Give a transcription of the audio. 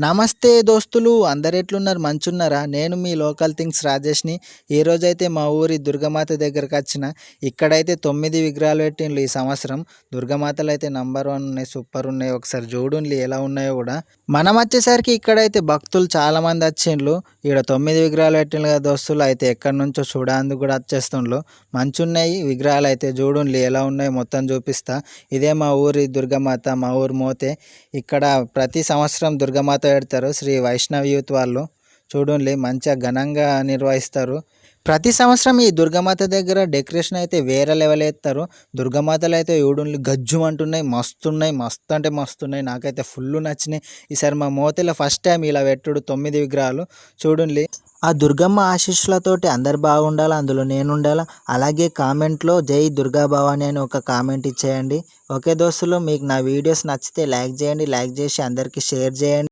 నమస్తే దోస్తులు, అందరెట్లున్నారు? మంచున్నారా? నేను మీ లోకల్ థింగ్స్ రాజేష్ని. ఈరోజైతే మా ఊరి దుర్గమాత దగ్గరకు వచ్చిన. ఇక్కడైతే 9 విగ్రహాలు పెట్టిండ్రు ఈ సంవత్సరం. దుర్గమాతలు అయితే నంబర్ 1 ఉన్నాయి, సూపర్ ఉన్నాయి. ఒకసారి చూడండి ఎలా ఉన్నాయో కూడా. మనం వచ్చేసరికి ఇక్కడైతే భక్తులు చాలా మంది వచ్చిండ్రు. ఇక్కడ 9 విగ్రహాలు పెట్టిండ్రు కదా దోస్తులు, అయితే ఎక్కడి నుంచో చూడడానికి కూడా వచ్చేస్తుండ్రు. మంచున్నాయి విగ్రహాలు అయితే, చూడండి ఎలా ఉన్నాయో మొత్తం చూపిస్తా. ఇదే మా ఊరి దుర్గమాత, మా ఊరు మోతే. ఇక్కడ ప్రతి సంవత్సరం దుర్గమాత పెడతారు శ్రీ వైష్ణవ్ యూత్ వాళ్ళు. చూడండి మంచిగా ఘనంగా నిర్వహిస్తారు. ప్రతి సంవత్సరం ఈ దుర్గమాత దగ్గర డెకరేషన్ అయితే వేరే లెవెల్ ఎత్తారు. దుర్గమాతలు అయితే చూడండి గజ్జు అంటున్నాయి, మస్తున్నాయి, మస్తు అంటే మస్తున్నాయి. నాకైతే ఫుల్ నచ్చినాయి. ఈసారి మా మోతేలో ఫస్ట్ టైం ఇలా పెట్టుడు 9 విగ్రహాలు. చూడండి ఆ దుర్గమ్మ ఆశీస్సులతోటి అందరు బాగుండాలి, అందులో నేను ఉండాలా. అలాగే కామెంట్లో జై దుర్గా భవాని అని ఒక కామెంట్ ఇచ్చేయండి. ఓకే దోస్తులు, మీకు నా వీడియోస్ నచ్చితే లైక్ చేయండి, లైక్ చేసి అందరికీ షేర్ చేయండి.